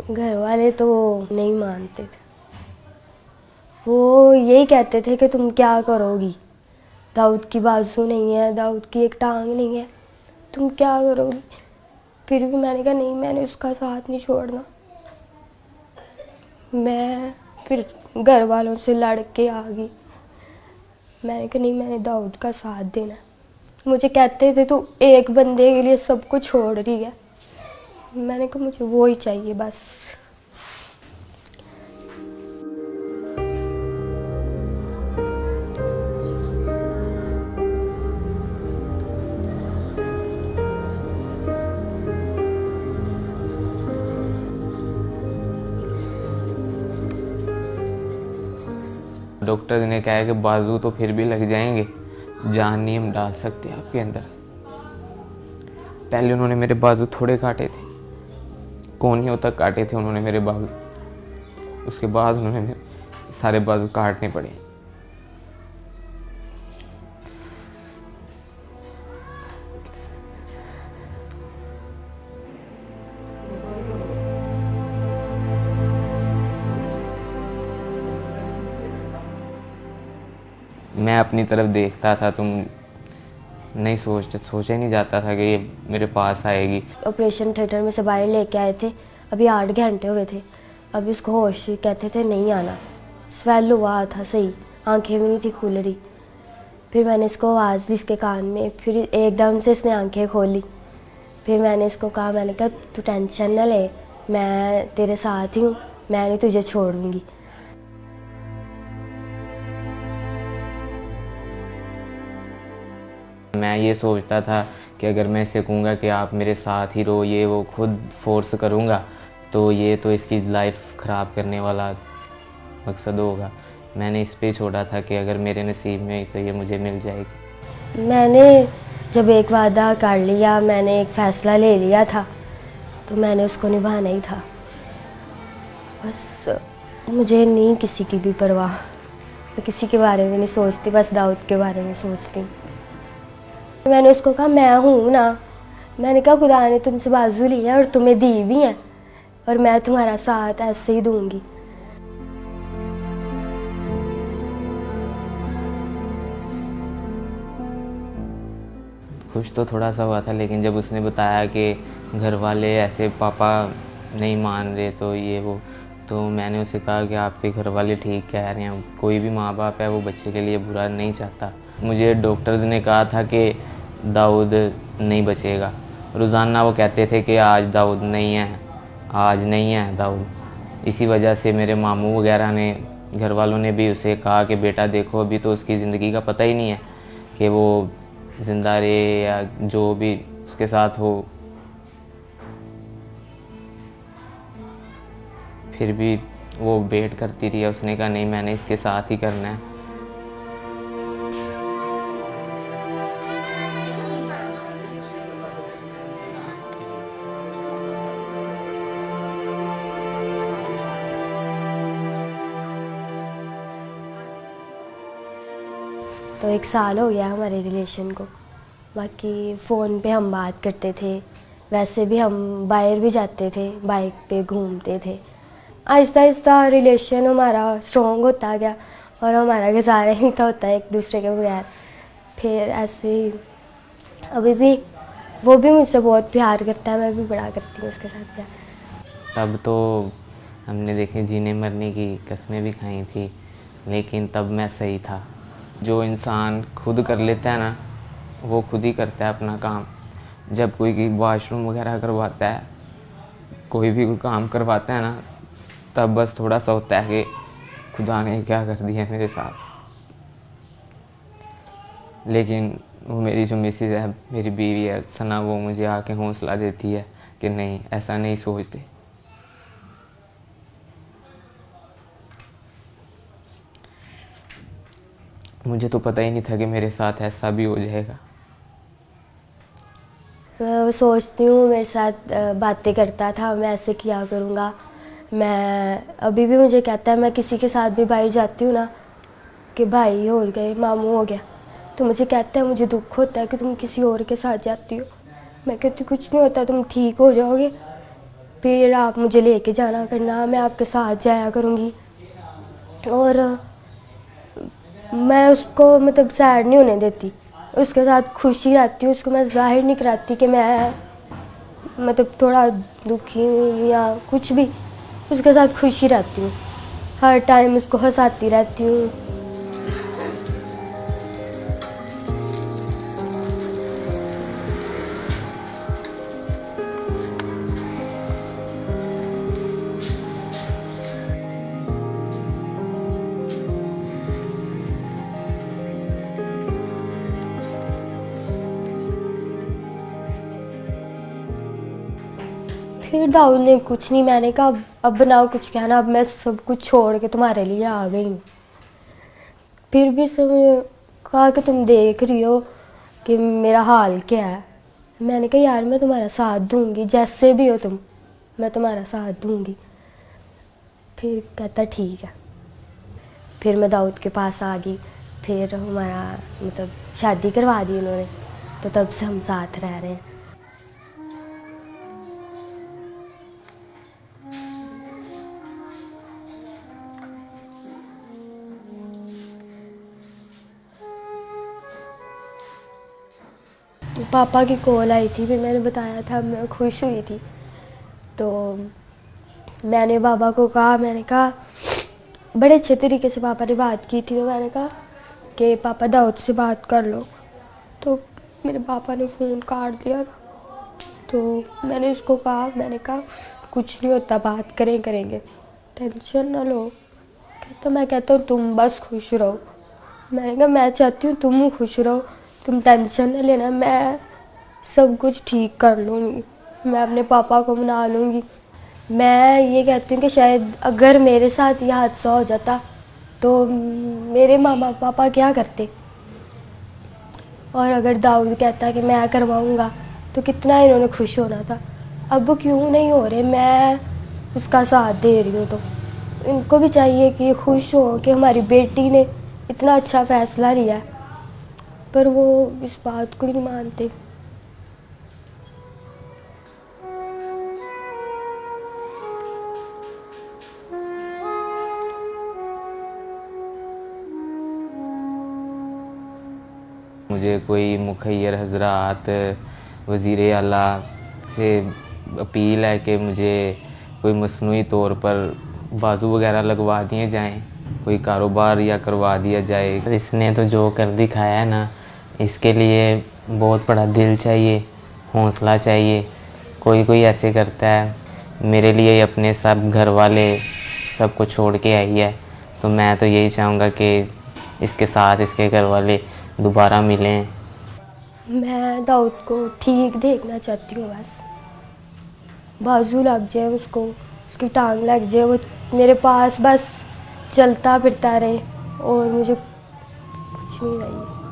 घर वाले तो नहीं मानते थे। वो यही कहते थे कि तुम क्या करोगी, दाऊद की बाजू नहीं है, दाऊद की एक टांग नहीं है, तुम क्या करोगी। फिर भी मैंने कहा नहीं, मैंने उसका साथ नहीं छोड़ना। मैं फिर घर वालों से लड़ के आ गई। मैंने कहा नहीं, मैंने दाऊद का साथ देना। मुझे कहते थे तू एक बंदे के लिए सब कुछ छोड़ रही है। मैंने कहा मुझे वो ही चाहिए बस। डॉक्टर ने कहा है कि बाजू तो फिर भी लग जाएंगे, जान नहीं हम डाल सकते आपके अंदर। पहले उन्होंने मेरे बाजू थोड़े काटे थे, कोहनियों तक काटे थे उन्होंने मेरे बाजू। उसके बाद उन्होंने मेरे सारे बाजू काटने पड़े। मैं अपनी तरफ देखता था, तुम नहीं सोचा ही नहीं जाता था कि ये मेरे पास आएगी। ऑपरेशन थिएटर में से बाहर लेके आए थे, अभी 8 घंटे हुए थे। अभी उसको होश, कहते थे नहीं आना। स्वेल हुआ था सही, आंखें भी नहीं थी खुल रही। फिर मैंने इसको आवाज़ दी इसके कान में, फिर एकदम से इसने आंखें खोली। फिर मैंने इसको कहा, मैंने कहा तू टेंशन न ले, मैं तेरे साथ ही हूँ, मैं नहीं तुझे छोड़ूंगी। मैं ये सोचता था कि अगर मैं इसे कहूँगा कि आप मेरे साथ ही रहो, ये वो खुद फोर्स करूँगा तो ये तो इसकी लाइफ ख़राब करने वाला मकसद होगा। मैंने इस पे छोड़ा था कि अगर मेरे नसीब में तो ये मुझे मिल जाएगी। मैंने जब एक वादा कर लिया, मैंने एक फ़ैसला ले लिया था, तो मैंने उसको निभाना ही था। बस मुझे नहीं किसी की भी परवाह, मैं किसी के बारे में नहीं सोचती, बस दाऊद के बारे में सोचती हूँ। मैंने उसको कहा मैं हूँ ना, मैंने कहा खुदा ने तुमसे बाजू ली है और तुम्हें दी भी है, और मैं तुम्हारा साथ ऐसे ही दूंगी। खुश तो थोड़ा सा हुआ था, लेकिन जब उसने बताया कि घर वाले ऐसे पापा नहीं मान रहे तो ये वो, तो मैंने उसे कहा कि आपके घर वाले ठीक कह रहे हैं, कोई भी माँ बाप है वो बच्चे के लिए बुरा नहीं चाहता। मुझे डॉक्टर्स ने कहा था कि दाऊद नहीं बचेगा। रोज़ाना वो कहते थे कि आज दाऊद नहीं है, आज नहीं है दाऊद। इसी वजह से मेरे मामू वगैरह ने, घर वालों ने भी उसे कहा कि बेटा देखो अभी तो उसकी ज़िंदगी का पता ही नहीं है कि वो जिंदा रहे या जो भी उसके साथ हो। फिर भी वो वेट करती रही। उसने कहा नहीं, मैंने इसके साथ ही करना है। तो 1 साल हो गया हमारे रिलेशन को। बाकी फ़ोन पे हम बात करते थे, वैसे भी हम बाहर भी जाते थे, बाइक पे घूमते थे। आहिस्ता आहिस्ता रिलेशन हमारा स्ट्रॉन्ग होता गया और हमारा गुजारा ही था होता है एक दूसरे के बगैर। फिर ऐसे ही अभी भी वो भी मुझसे बहुत प्यार करता है, मैं भी बड़ा करती हूँ उसके साथ प्यार। तब तो हमने देखे जीने मरने की कस्में भी खाई थी, लेकिन तब मैं सही था। जो इंसान खुद कर लेता है ना, वो खुद ही करता है अपना काम। जब कोई वॉशरूम वगैरह करवाता है, कोई भी कोई काम करवाता है ना, तब बस थोड़ा सा होता है कि खुदा ने क्या कर दिया मेरे साथ। लेकिन वो मेरी जो मिसेज है, मेरी बीवी है सना, वो मुझे आके हौसला देती है कि नहीं, ऐसा नहीं सोचते। मुझे तो पता ही नहीं था कि मेरे साथ ऐसा भी हो जाएगा। मैं सोचती हूँ मेरे साथ बातें करता था, मैं ऐसे किया करूँगा। मैं अभी भी मुझे कहता है, मैं किसी के साथ भी बाहर जाती हूँ ना कि भाई हो गए, मामू हो गया, तो मुझे कहता है मुझे दुख होता है कि तुम किसी और के साथ जाती हो। मैं कहती कुछ नहीं होता, तुम ठीक हो जाओगे। फिर आप मुझे लेके जाना करना, मैं आपके साथ जाया करूँगी। और मैं उसको मतलब सैड नहीं होने देती, उसके साथ खुशी रहती हूँ। उसको मैं जाहिर नहीं कराती कि मैं मतलब थोड़ा दुखी हूँ या कुछ भी, उसके साथ खुशी रहती हूँ, हर टाइम उसको हंसाती रहती हूँ। फिर दाऊद ने कुछ नहीं, मैंने कहा अब ना कुछ कहना, अब मैं सब कुछ छोड़ के तुम्हारे लिए आ गई हूँ। फिर भी उसने कहा कि तुम देख रही हो कि मेरा हाल क्या है। मैंने कहा यार मैं तुम्हारा साथ दूंगी, जैसे भी हो तुम, मैं तुम्हारा साथ दूंगी। फिर कहता ठीक है। फिर मैं दाऊद के पास आ गई, फिर हमारा मतलब शादी करवा दी उन्होंने, तो तब से हम साथ रह रहे हैं। पापा की कॉल आई थी, फिर मैंने बताया था मैं खुश हुई थी। तो मैंने पापा को कहा, मैंने कहा बड़े अच्छे तरीके से पापा ने बात की थी, तो मैंने कहा कि पापा दाऊद से बात कर लो। तो मेरे पापा ने फ़ोन काट दिया था। तो मैंने उसको कहा, मैंने कहा कुछ नहीं होता, बात करेंगे, टेंशन ना लो। कहता मैं कहता हूँ तुम बस खुश रहो। मैंने कहा मैं चाहती हूँ तुम खुश रहो, तुम टेंशन ना लेना, मैं सब कुछ ठीक कर लूँगी, मैं अपने पापा को मना लूँगी। मैं ये कहती हूँ कि शायद अगर मेरे साथ ये हादसा हो जाता तो मेरे मामा पापा क्या करते, और अगर दाऊद कहता कि मैं करवाऊँगा तो कितना इन्होंने खुश होना था। अब वो क्यों नहीं हो रहे, मैं उसका साथ दे रही हूँ। तो इनको भी चाहिए कि खुश हो कि हमारी बेटी ने इतना अच्छा फ़ैसला लिया, पर वो इस बात को ही नहीं मानते। मुझे कोई मुखैर हजरात वज़ीर आला से अपील है कि मुझे कोई मसनूई तौर पर बाजू वगैरह लगवा दिए जाएं, कोई कारोबार या करवा दिया जाए। इसने तो जो कर दिखाया है ना, इसके लिए बहुत बड़ा दिल चाहिए, हौसला चाहिए। कोई कोई ऐसे करता है, मेरे लिए अपने सब घर वाले सब कुछ छोड़ के आई है, तो मैं तो यही चाहूँगा कि इसके साथ इसके घर वाले दोबारा मिलें। मैं दाऊद को ठीक देखना चाहती हूँ, बस बाजू लग जाए उसको, उसकी टांग लग जाए, वो मेरे पास बस चलता फिरता रहे, और मुझे कुछ नहीं चाहिए।